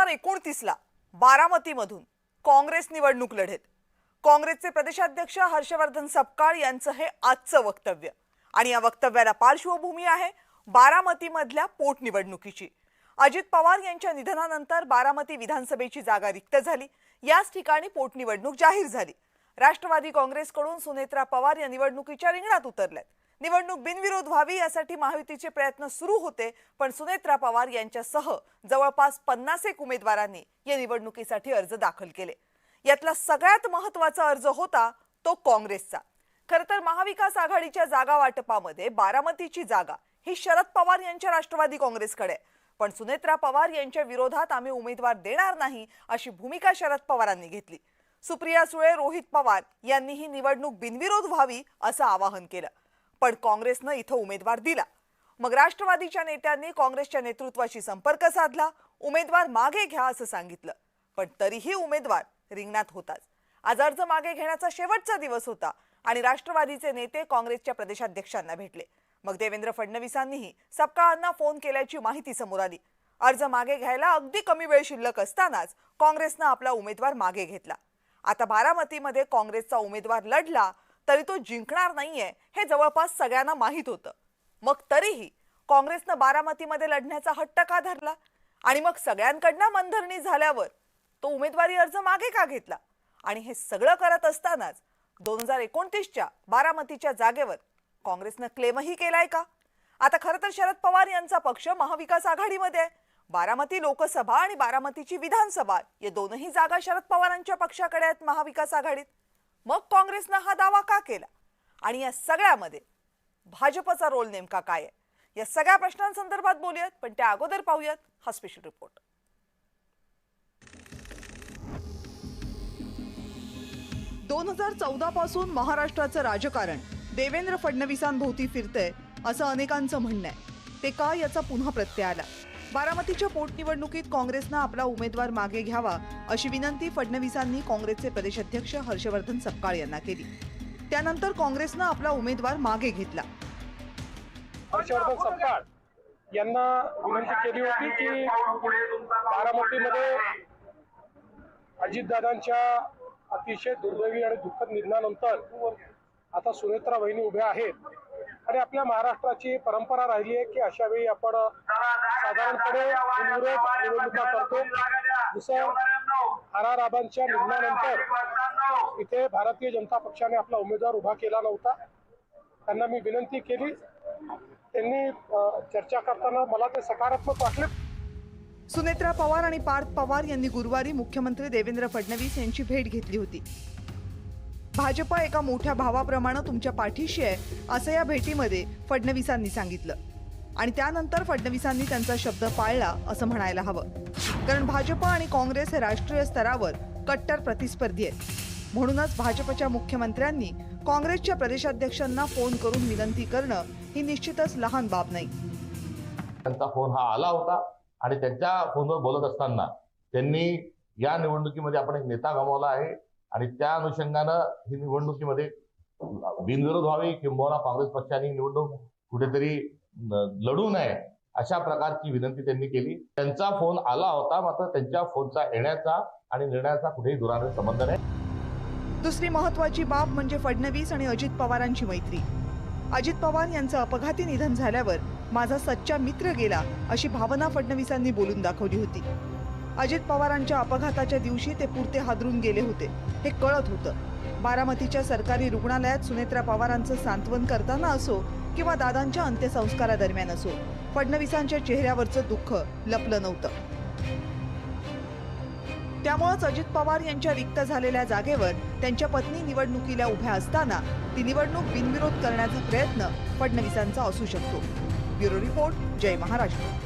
2029ला बारामतीमधून काँग्रेस निवडणूक लढेल। काँग्रेसचे प्रदेशाध्यक्ष हर्षवर्धन सपकाळ यांचं हे आजचं वक्तव्य आणि या वक्तव्याला पार्श्वभूमी आहे बारामतीमधल्या पोटनिवडणुकीची। अजित पवार यांच्या निधनानंतर बारामती विधानसभेची जागा रिक्त झाली। याच ठिकाणी पोटनिवडणूक जाहीर झाली। राष्ट्रवादी काँग्रेसकडून सुनेत्रा पवार या निवडणुकीच्या रिंगणात उतरल्यात। निवडणूक बिनविरोध व्हावी यासाठी महायुतीचे प्रयत्न सुरू होते, पण सुनेत्रा पवार यांच्यासह जवळपास 50 उमेदवारांनी या निवडणुकीसाठी अर्ज दाखल केले। यातला सगळ्यात महत्त्वाचा अर्ज होता तो काँग्रेसचा। खरं तर महाविकास आघाडीच्या जागा वाटपामध्ये बारामतीची जागा ही शरद पवार यांच्या राष्ट्रवादी काँग्रेसकडे, पण सुनेत्रा पवार यांच्या विरोधात आम्ही उमेदवार देणार नाही अशी भूमिका शरद पवारांनी घेतली। सुप्रिया सुळे, रोहित पवार यांनी ही निवडणूक बिनविरोध व्हावी असं आवाहन केलं, पण काँग्रेसनं इथं उमेदवार दिला। मग राष्ट्रवादीच्या नेत्यांनी काँग्रेसच्या नेतृत्वाशी संपर्क साधला, उमेदवार मागे घ्या असं सांगितलं, पण तरीही उमेदवार रिंगणात होताच। आज अर्ज मागे घेण्याचा शेवटचा दिवस होता आणि राष्ट्रवादीचे नेते काँग्रेसच्या प्रदेशाध्यक्षांना भेटले। मग देवेंद्र फडणवीसांनीही सपकाळांना फोन केल्याची माहिती समोर आली। अर्ज मागे घ्यायला अगदी कमी वेळ शिल्लक असतानाच काँग्रेसनं आपला उमेदवार मागे घेतला। आता बारामतीमध्ये काँग्रेसचा उमेदवार लढला तरी तो जिंकणार नाहीये हे जवळपास सगळ्यांना माहित होतं। मग तरीही काँग्रेसनं बारामतीमध्ये लढण्याचा हट्ट का धरला आणि मग सगळ्यांकडनं मनधरणी झाल्यावर तो उमेदवारी अर्ज मागे का घेतला? आणि हे सगळं करत असतानाच 2029च्या बारामतीच्या जागेवर काँग्रेसनं क्लेमही केलाय का? आता खरं तर शरद पवार यांचा पक्ष महाविकास आघाडीमध्ये आहे। बारामती लोकसभा आणि बारामतीची विधानसभा या दोनही जागा शरद पवारांच्या पक्षाकडे आहेत महाविकास आघाडीत। मग काँग्रेसनं हा दावा का केला आणि या सगळ्यामध्ये भाजपचा रोल नेमका काय आहे? या सगळ्या प्रश्नांसंदर्भात बोलूयात, पण त्या अगोदर पाहूयात हा स्पेशल रिपोर्ट। 2014 पासून महाराष्ट्राचं राजकारण देवेंद्र फडणवीसांभोवती फिरतंय असं अनेकांचं म्हणणं आहे। ते का याचा पुन्हा प्रत्यय आला। बारामतीच्या पोटनिवडणुकीत काँग्रेसनं आपला उमेदवार मागे घ्यावा अशी विनंती फडणवीसांनी काँग्रेसचे प्रदेशाध्यक्ष हर्षवर्धन सपकाळ यांना केली। त्यानंतर काँग्रेसनं आपला उमेदवार मागे घेतला। हर्षवर्धन सपकाळ यांना विनंती केली होती की बारामतीमध्ये अजितदादांच्या अतिशय दुर्दैवी आणि दुःखद निधनानंतर आता सुनेत्रा वहिनी उभ्या आहेत आणि आपल्या महाराष्ट्राची परंपरा राहिली आहे की अशा वेळी आपण साधारणपणे बिनविरोध निवडणुका करतो। जसं आराराबांच्या निधनानंतर इथे भारतीय जनता पक्षाने आपला उमेदवार उभा केला नव्हता। त्यांना मी विनंती केली, त्यांनी चर्चा करताना मला ते सकारात्मक वाटले। सुनेत्रा पवार आणि पार्थ पवार यांनी गुरुवारी मुख्यमंत्री देवेंद्र फडणवीस यांची भेट घेतली होती। भाजप एका मोठ्या भावाप्रमाणे तुमच्या पाठीशी आहे असं या भेटीमध्ये फडणवीसांनी सांगितलं आणि त्यानंतर फडणवीसांनी त्यांचा शब्द पाळला असं म्हणायला हवं, कारण भाजप आणि काँग्रेस हे राष्ट्रीय स्तरावर कट्टर प्रतिस्पर्धी आहेत। म्हणूनच भाजपच्या मुख्यमंत्र्यांनी काँग्रेसच्या प्रदेशाध्यक्षांना फोन करून विनंती करणं ही निश्चितच लहान बाब नाही। त्यांचा फोन हा आला होता आणि त्यांच्या फोनवर बोलत असताना त्यांनी या निवडणुकीमध्ये आपण एक नेता गमावला आहे आणि त्या अनुषंगानं ही निवडणुकीमध्ये बिनविरोध व्हावी किंवा काँग्रेस पक्षाने निवडणूक कुठेतरी लढू नये अशा प्रकारची विनंती त्यांनी केली। त्यांचा फोन आला होता, मात्र त्यांच्या फोनचा येण्याचा आणि निर्णयाचा कुठेही दुराने संबंध नाही। दुसरी महत्त्वाची बाब म्हणजे फडणवीस आणि अजित पवारांची मैत्री। अजित पवार यांचं अपघाती निधन झाल्यावर माझा सच्चा मित्र गेला अशी भावना फडणवीसांनी बोलून दाखवली होती। अजित पवारांच्या अपघाताच्या दिवशी ते पुरते हादरून गेले होते हे कळत होतं। बारामतीच्या सरकारी रुग्णालयात सुनेत्रा पवारांचं सांत्वन करताना असो किंवा दादांच्या अंत्यसंस्कारादरम्यान असो, फडणवीसांच्या चेहऱ्यावरचं दुःख लपलं नव्हतं। त्यामुळेच अजित पवार यांच्या रिक्त झालेल्या जागेवर त्यांच्या पत्नी निवडणुकीला उभ्या असताना ती निवडणूक बिनविरोध करण्याचा प्रयत्न फडणवीसांचा असू शकतो। ब्युरो रिपोर्ट, जय महाराष्ट्र।